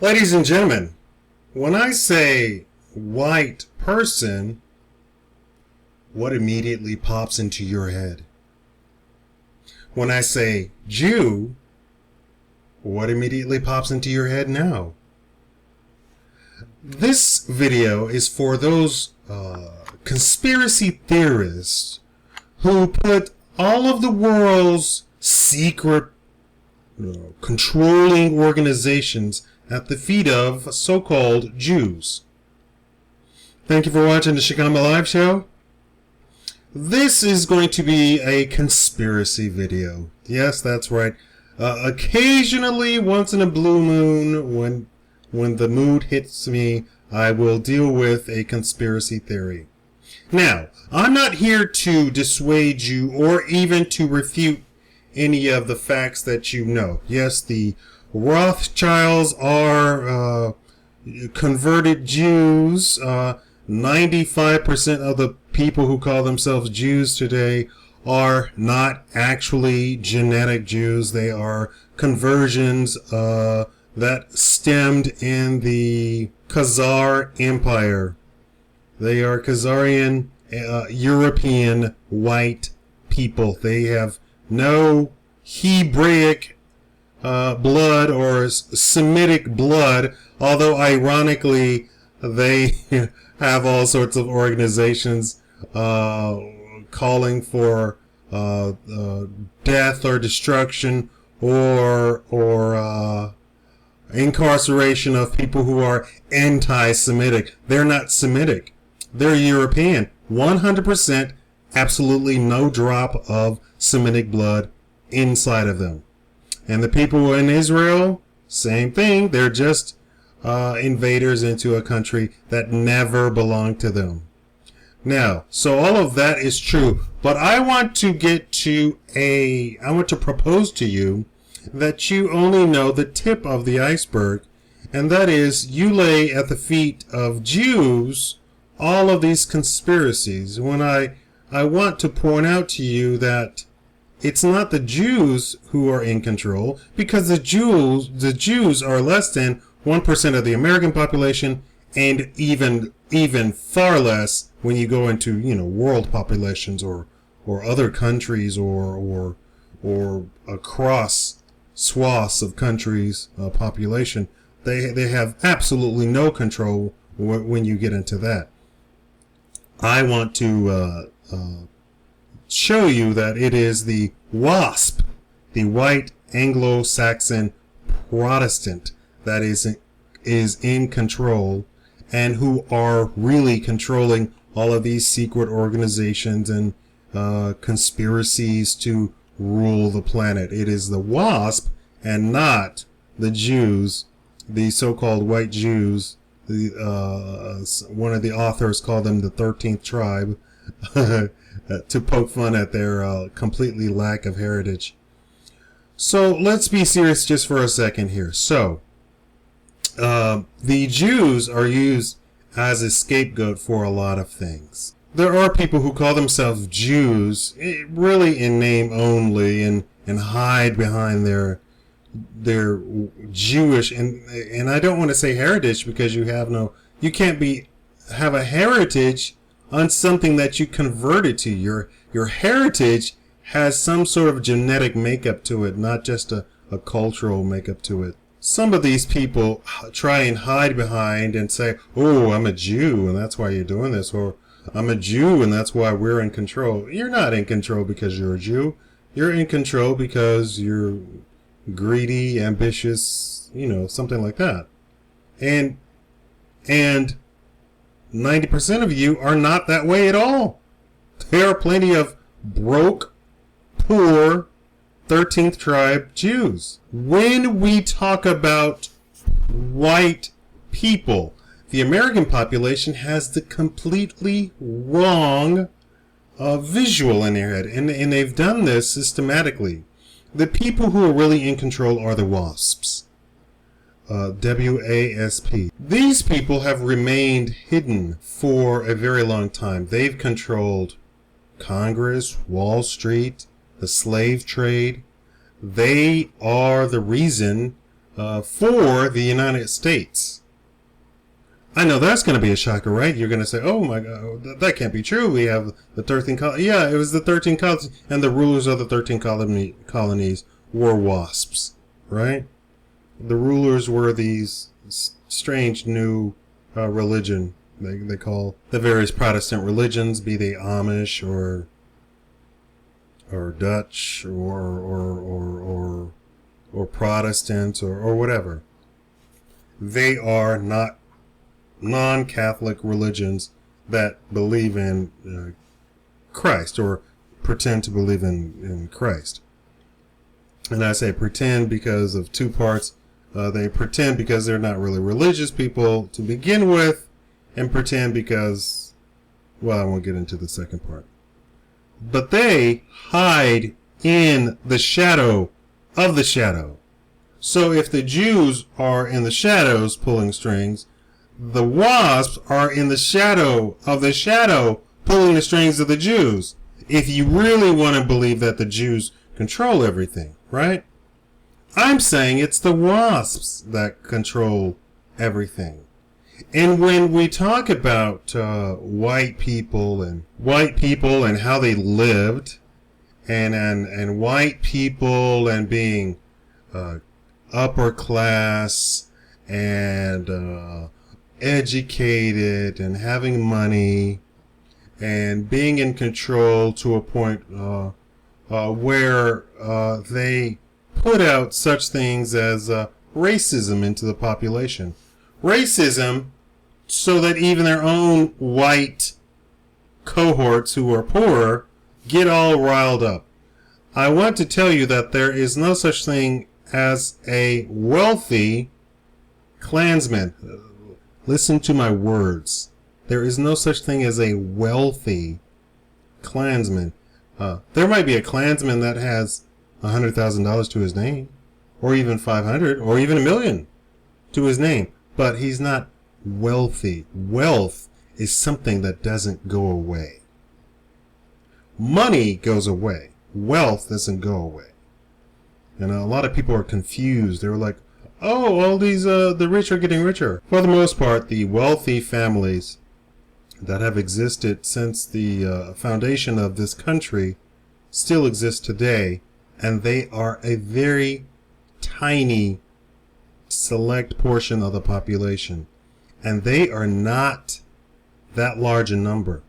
Ladies and gentlemen, when I say white person, what immediately pops into your head? When I say Jew, what immediately pops into your head now? This video is for those conspiracy theorists who put all of the world's secret controlling organizations at the feet of so-called Jews. Thank you for watching the Shikama Live Show. This is going to be a conspiracy video. Yes, that's right. Occasionally, once in a blue moon, when the mood hits me, I will deal with a conspiracy theory. Now, I'm not here to dissuade you or even to refute any of the facts that you know. Yes, the Rothschilds are converted Jews. 95% of the people who call themselves Jews today are not actually genetic Jews. They are conversions that stemmed in the Khazar Empire. They are Khazarian European white people. They have no Hebraic blood or Semitic blood, although ironically they have all sorts of organizations calling for death or destruction or incarceration of people who are anti-Semitic. They're not Semitic. They're European. 100%, absolutely no drop of Semitic blood inside of them. And the people in Israel, same thing. They're just invaders into a country that never belonged to them. Now, so all of that is true, but I want to propose to you that you only know the tip of the iceberg, and that is you lay at the feet of Jews all of these conspiracies. When I want to point out to you that it's not the Jews who are in control, because the Jews are less than 1% of the American population, and even far less when you go into world populations or other countries or across swaths of countries population. They have absolutely no control when you get into that. I want to show you that it is the WASP, the white Anglo-Saxon Protestant, that is in control, and who are really controlling all of these secret organizations and conspiracies to rule the planet. It is the WASP and not the Jews, the so-called white Jews. One of the authors called them the 13th tribe to poke fun at their completely lack of heritage. So let's be serious just for a second here. So the Jews are used as a scapegoat for a lot of things. There are people who call themselves Jews really in name only and hide behind their Jewish and I don't want to say heritage, because you can't have a heritage on something that you converted to. Your heritage has some sort of genetic makeup to it, not just a cultural makeup to it. Some of these people try and hide behind and say, oh, I'm a Jew and that's why you're doing this, or I'm a Jew and that's why we're in control. You're not in control because you're a Jew. You're in control because you're greedy, ambitious, something like that. And 90% of you are not that way at all. There are plenty of broke, poor, 13th tribe Jews. When we talk about white people, the American population has the completely wrong visual in their head, and they've done this systematically. The people who are really in control are the WASPs. WASP. These people have remained hidden for a very long time. They've controlled Congress, Wall Street, the slave trade. They are the reason for the United States. I know that's going to be a shocker, right? You're going to say, oh my God, that can't be true. We have the 13 colonies. Yeah, it was the 13 colonies, and the rulers of the 13 colonies were WASPs, right? The rulers were these strange new religion. They call the various Protestant religions, be they Amish or Dutch or Protestants or whatever. They are not non-Catholic religions that believe in Christ or pretend to believe in Christ. And I say pretend because of two parts. They pretend because they're not really religious people to begin with, and pretend because, well, I won't get into the second part. But they hide in the shadow of the shadow. So if the Jews are in the shadows pulling strings, the WASPs are in the shadow of the shadow pulling the strings of the Jews. If you really want to believe that the Jews control everything, right? I'm saying it's the WASPs that control everything. And when we talk about white people and how they lived, and white people and being upper class and educated and having money and being in control to a point where they put out such things as racism into the population. Racism so that even their own white cohorts who are poorer get all riled up. I want to tell you that there is no such thing as a wealthy Klansman. Listen to my words. There is no such thing as a wealthy Klansman. There might be a Klansman that has $100,000 to his name, or even 500, or even $1 million to his name, but he's not wealthy. Wealth is something that doesn't go away. Money goes away. Wealth doesn't go away. And a lot of people are confused. They're like, oh, all these, the rich are getting richer. For the most part, the wealthy families that have existed since the foundation of this country still exist today, and they are a very tiny, select portion of the population. And they are not that large a number.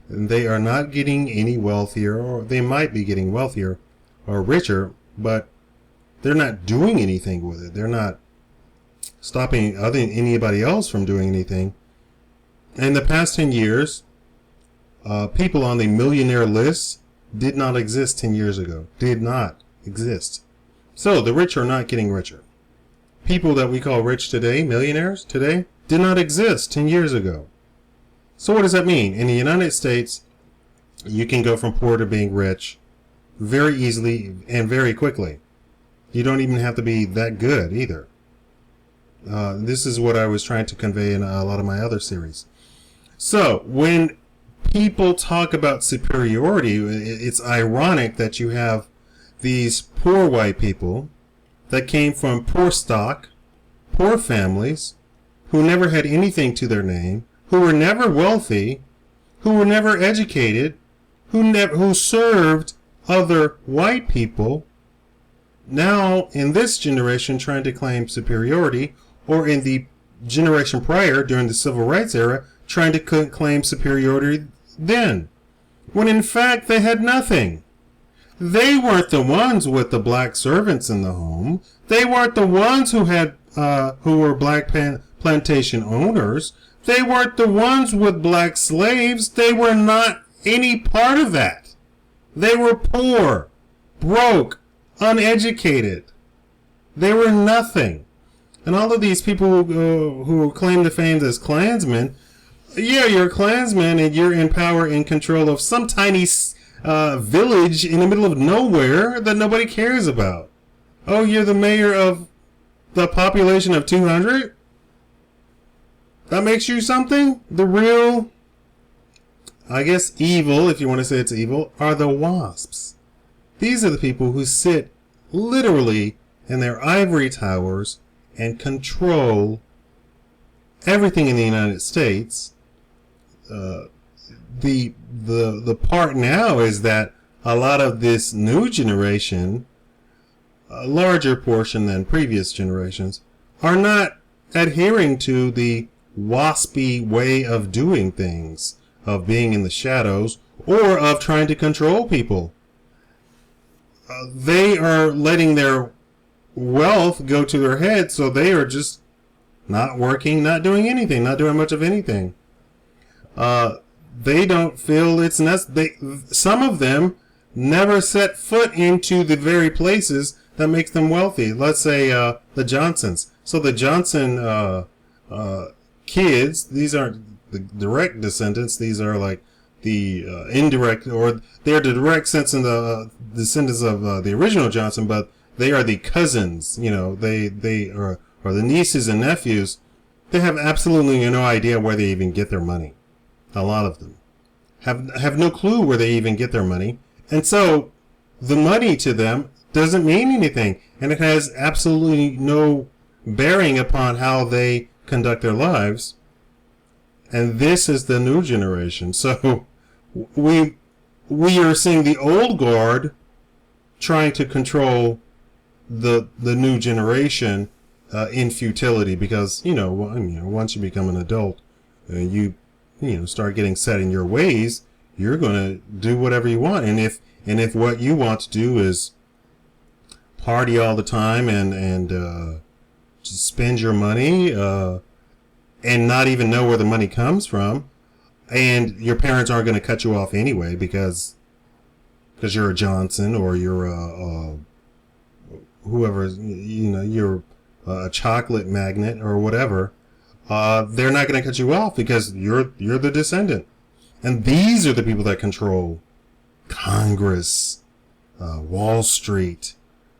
And they are not getting any wealthier, or they might be getting wealthier or richer, but they're not doing anything with it. They're not stopping anybody else from doing anything. In the past 10 years, people on the millionaire list did not exist 10 years ago. Did not exist. So the rich are not getting richer. People that we call rich today, millionaires today, did not exist 10 years ago. So what does that mean? In the United States, you can go from poor to being rich very easily and very quickly. You don't even have to be that good either. This is what I was trying to convey in a lot of my other series. So when people talk about superiority, it's ironic that you have these poor white people that came from poor stock, poor families, who never had anything to their name, who were never wealthy, who were never educated, who served other white people, now in this generation trying to claim superiority, or in the generation prior during the civil rights era trying to claim superiority then, when in fact they had nothing. They weren't the ones with the black servants in the home. They weren't the ones who had who were black plantation owners. They weren't the ones with black slaves. They were not any part of that. They were poor, broke, uneducated. They were nothing. And all of these people who claim to fame as Klansmen, yeah, you're a Klansman and you're in power and control of some tiny village in the middle of nowhere that nobody cares about. Oh, you're the mayor of the population of 200? That makes you something? The real, I guess, evil, if you want to say it's evil, are the WASPs. These are the people who sit literally in their ivory towers and control everything in the United States. The part now is that a lot of this new generation, a larger portion than previous generations, are not adhering to the WASPy way of doing things, of being in the shadows, or of trying to control people. They are letting their wealth go to their head, so they are just not working, not doing anything, not doing much of anything. They don't feel it's necessary. Some of them never set foot into the very places that makes them wealthy. Let's say the Johnsons. So the Johnson kids, these aren't the direct descendants. These are like the indirect, or they're the direct sense in the descendants of the original Johnson, but they are the cousins. You know, they are the nieces and nephews. They have absolutely no idea where they even get their money. A lot of them have no clue where they even get their money, and so the money to them doesn't mean anything, and it has absolutely no bearing upon how they conduct their lives. And this is the new generation. So we are seeing the old guard trying to control the new generation in futility, because once you become an adult, you start getting set in your ways, you're going to do whatever you want. And if what you want to do is party all the time and just spend your money and not even know where the money comes from, and your parents aren't going to cut you off anyway because you're a Johnson, or you're a whoever, you're a chocolate magnate or whatever, they're not going to cut you off because you're the descendant. And these are the people that control Congress, Wall Street,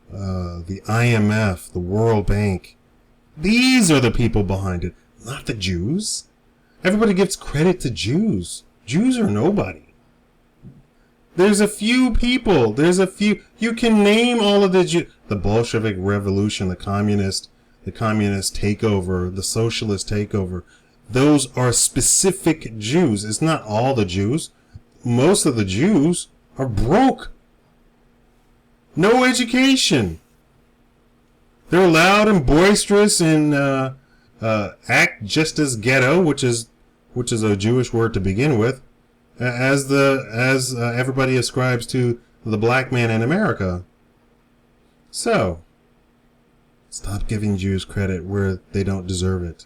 the IMF, the World Bank. These are the people behind it, not the Jews. Everybody gives credit to Jews. Jews are nobody. There's a few people. You can name all of the Jews. The Bolshevik Revolution, the communist takeover, the socialist takeover. Those are specific Jews. It's not all the Jews. Most of the Jews are broke. No education. They're loud and boisterous and act just as ghetto, which is a Jewish word to begin with, as everybody ascribes to the black man in America. So, stop giving Jews credit where they don't deserve it.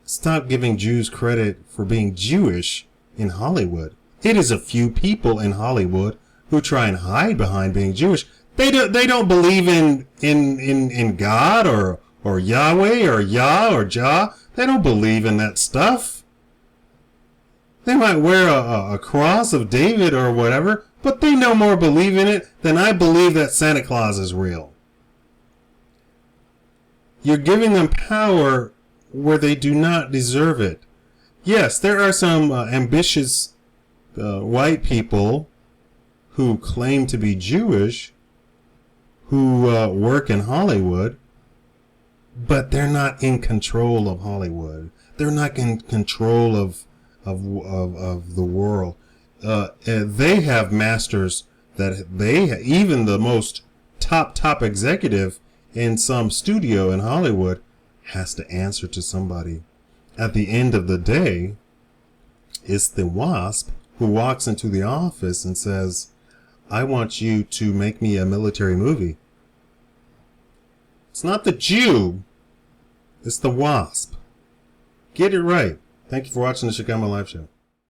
Stop giving Jews credit for being Jewish in Hollywood. It is a few people in Hollywood who try and hide behind being Jewish. They don't believe in God or Yahweh or Yah or Jah. They don't believe in that stuff. They might wear a cross of David or whatever, but they no more believe in it than I believe that Santa Claus is real. You're giving them power where they do not deserve it. Yes, there are some ambitious white people who claim to be Jewish, who work in Hollywood, but they're not in control of Hollywood. They're not in control of the world. They have masters that even the most top executive in some studio in Hollywood has to answer to somebody. At the end of the day, it's the WASP who walks into the office and says, I want you to make me a military movie. It's not the Jew, it's the WASP. Get it right. Thank you for watching the Shikama Live Show.